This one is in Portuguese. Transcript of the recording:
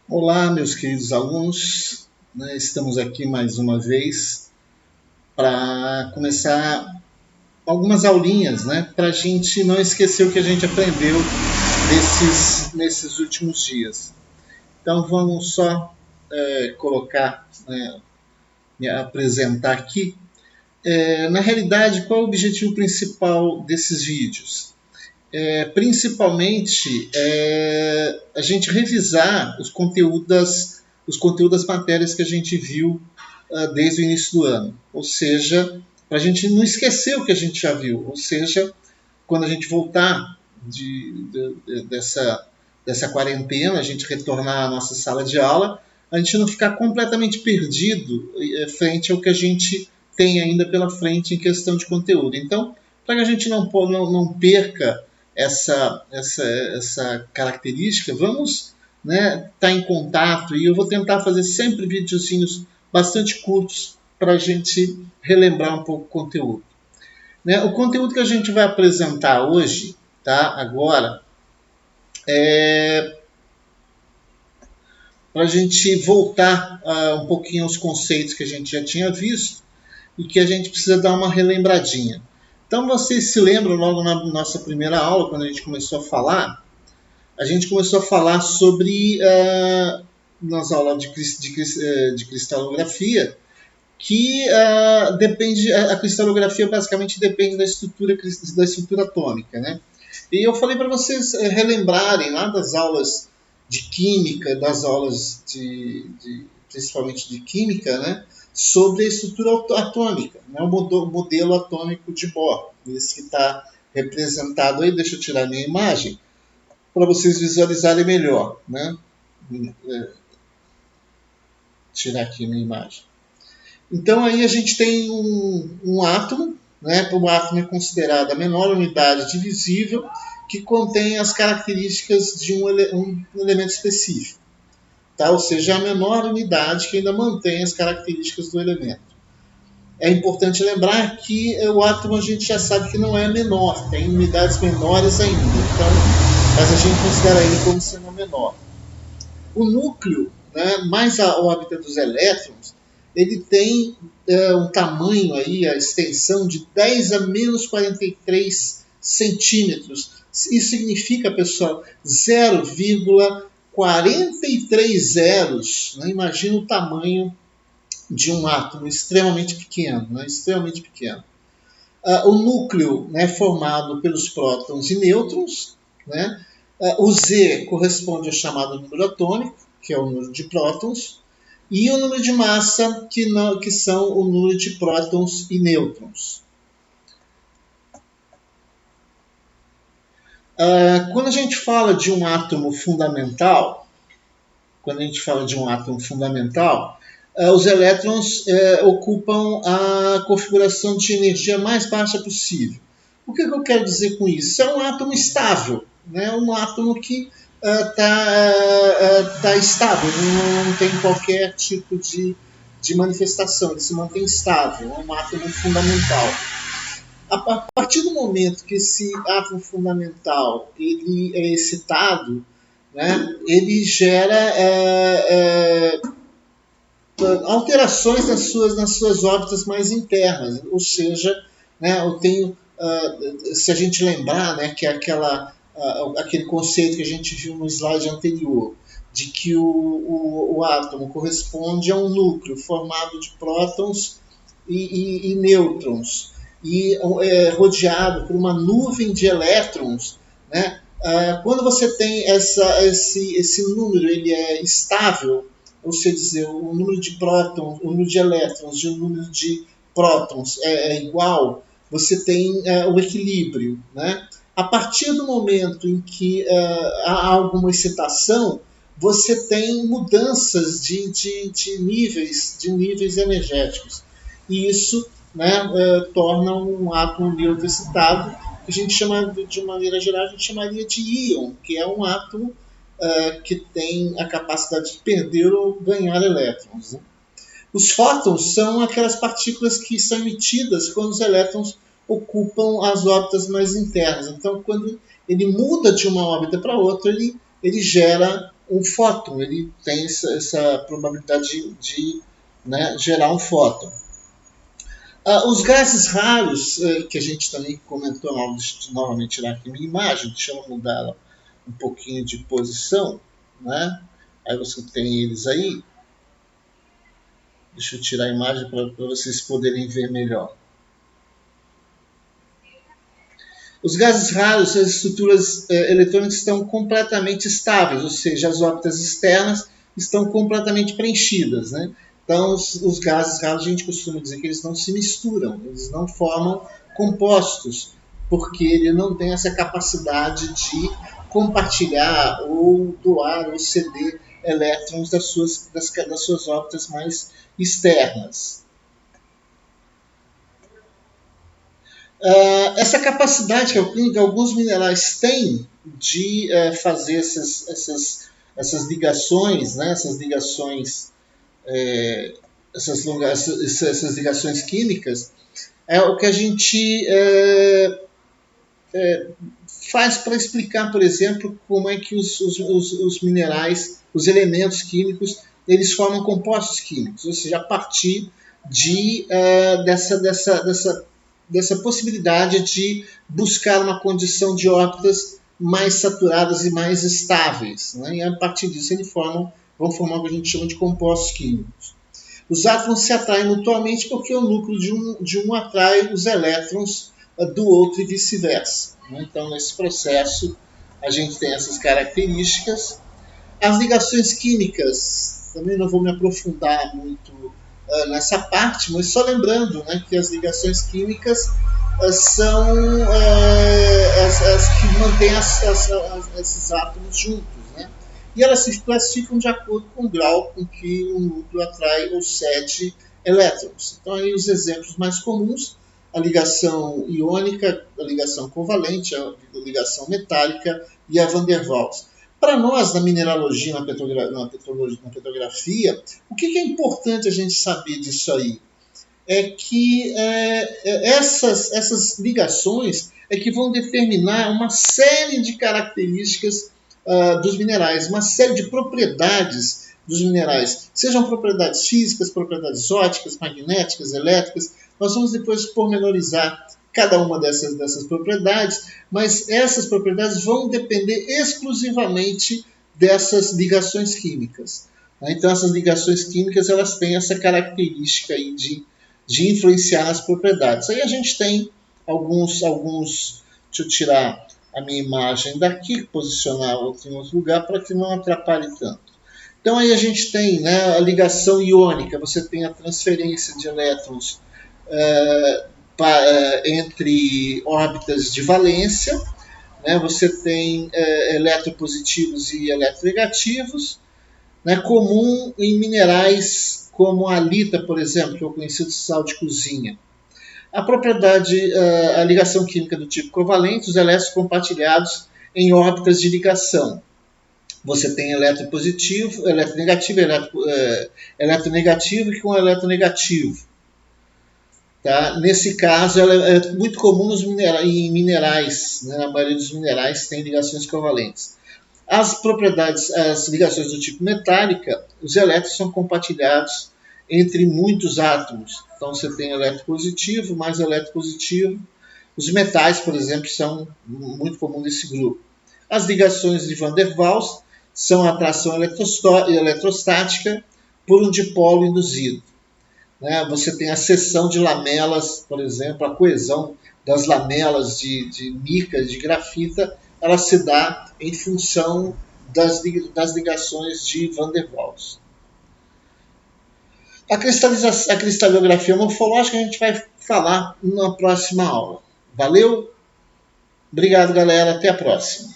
Olá, meus queridos alunos, estamos aqui mais uma vez para começar algumas aulinhas, para a gente não esquecer o que a gente aprendeu nesses últimos dias. Então vamos só colocar, me apresentar aqui. Na realidade, qual é o objetivo principal desses vídeos? Principalmente a gente revisar os conteúdos das matérias que a gente viu desde o início do ano. Ou seja, para a gente não esquecer o que a gente já viu. Ou seja, quando a gente voltar dessa quarentena, a gente retornar à nossa sala de aula, a gente não ficar completamente perdido frente ao que a gente tem ainda pela frente em questão de conteúdo. Então, para que a gente não perca essa característica, vamos estar em contato, e eu vou tentar fazer sempre videozinhos bastante curtos para a gente relembrar um pouco o conteúdo. O conteúdo que a gente vai apresentar hoje, tá? Agora, para a gente voltar um pouquinho aos conceitos que a gente já tinha visto e que a gente precisa dar uma relembradinha. Então, vocês se lembram logo na nossa primeira aula, quando a gente começou a gente começou a falar sobre, nas aulas de cristalografia, que a cristalografia basicamente depende da estrutura atômica, né? E eu falei para vocês relembrarem lá das aulas de química, das aulas principalmente de química, né? Sobre a estrutura atômica, né? O modelo atômico de Bohr. Esse que está representado aí, deixa eu tirar a minha imagem, para vocês visualizarem melhor, né? Tirar aqui a minha imagem. Então aí a gente tem um átomo, né? O átomo é considerado a menor unidade divisível que contém as características de um elemento específico, tá? Ou seja, a menor unidade que ainda mantém as características do elemento. É importante lembrar que o átomo a gente já sabe que não é menor, tem unidades menores ainda, então, mas a gente considera ele como sendo menor. O núcleo, né, mais a órbita dos elétrons, ele tem um tamanho aí, a extensão de 10 a menos 43 centímetros. Isso significa, pessoal, 0,43 zeros. Né? Imagina o tamanho de um átomo extremamente pequeno. Né? Extremamente pequeno. O núcleo é formado pelos prótons e nêutrons. Né? O Z corresponde ao chamado número atômico, que é o número de prótons, e o número de massa, que são o número de prótons e nêutrons. Quando a gente fala de um átomo fundamental, os elétrons ocupam a configuração de energia mais baixa possível. O que eu quero dizer com isso? É um átomo estável, né? Um átomo que está estável, não tem qualquer tipo de manifestação, ele se mantém estável, é um átomo fundamental. A partir do momento que esse átomo fundamental ele é excitado, né, ele gera alterações nas suas órbitas mais internas, ou seja, né, eu tenho, se a gente lembrar, né, que é aquele conceito que a gente viu no slide anterior, de que o átomo corresponde a um núcleo formado de prótons e nêutrons, e rodeado por uma nuvem de elétrons, né? Quando você tem esse número, ele é estável, ou seja, o número de prótons, o número de elétrons e o número de prótons é igual, você tem o equilíbrio, né? A partir do momento em que há alguma excitação, você tem mudanças de níveis energéticos. E isso, né, torna um átomo neutro excitado, que a gente chama, de maneira geral, a gente chamaria de íon, que é um átomo que tem a capacidade de perder ou ganhar elétrons. Né? Os fótons são aquelas partículas que são emitidas quando os elétrons ocupam as órbitas mais internas. Então, quando ele muda de uma órbita para outra, ele gera um fóton, ele tem essa probabilidade de né, gerar um fóton. Os gases raros, que a gente também comentou, deixa eu novamente tirar aqui minha imagem, deixa eu mudar ela um pouquinho de posição, né? Aí você tem eles aí. Deixa eu tirar a imagem para vocês poderem ver melhor. Os gases raros, as estruturas eletrônicas estão completamente estáveis, ou seja, as órbitas externas estão completamente preenchidas, né? Então, os gases raros, a gente costuma dizer que eles não se misturam, eles não formam compostos, porque ele não tem essa capacidade de compartilhar ou doar ou ceder elétrons das suas órbitas mais externas. Essa capacidade que alguns minerais têm de fazer essas ligações, né, essas ligações químicas, é o que a gente faz para explicar, por exemplo, como é que os minerais, os elementos químicos, eles formam compostos químicos, ou seja, a partir dessa possibilidade de buscar uma condição de órbitas mais saturadas e mais estáveis. Né? E a partir disso vão formar o que a gente chama de compostos químicos. Os átomos se atraem mutuamente porque o núcleo de um atrai os elétrons do outro e vice-versa. Né? Então, nesse processo, a gente tem essas características. As ligações químicas, também não vou me aprofundar muito nessa parte, mas só lembrando, né, que as ligações químicas são as que mantêm esses átomos juntos, né? E elas se classificam de acordo com o grau com que o núcleo atrai ou cede elétrons. Então, aí os exemplos mais comuns, a ligação iônica, a ligação covalente, a ligação metálica e a Van der Waals. Para nós, na mineralogia, na petrografia, o que é importante a gente saber disso aí? É que essas ligações é que vão determinar uma série de características dos minerais, uma série de propriedades dos minerais, sejam propriedades físicas, propriedades ópticas, magnéticas, elétricas. Nós vamos depois pormenorizar cada uma dessas propriedades, mas essas propriedades vão depender exclusivamente dessas ligações químicas. Então, essas ligações químicas elas têm essa característica aí de influenciar nas propriedades. Aí a gente tem alguns. Deixa eu tirar a minha imagem daqui, posicionar em outro lugar para que não atrapalhe tanto. Então, aí a gente tem, né, a ligação iônica, você tem a transferência de elétrons entre órbitas de valência, né? Você tem eletropositivos e eletronegativos, né? Comum em minerais como a halita, por exemplo, que é o conhecido sal de cozinha. A propriedade, a ligação química do tipo covalente, os elétrons compartilhados em órbitas de ligação. Você tem eletropositivo, eletronegativo, eletronegativo e com eletronegativo. Tá? Nesse caso, ela é muito comum em minerais, né? A maioria dos minerais tem ligações covalentes. As ligações do tipo metálica, os elétrons são compartilhados entre muitos átomos. Então, você tem eletropositivo, mais eletropositivo. Os metais, por exemplo, são muito comuns nesse grupo. As ligações de Van der Waals são a atração eletrostática por um dipolo induzido. Né? Você tem a seção de lamelas, por exemplo, a coesão das lamelas de mica, de grafita, ela se dá em função das ligações de Van der Waals. A cristalografia morfológica a gente vai falar na próxima aula. Valeu? Obrigado, galera. Até a próxima.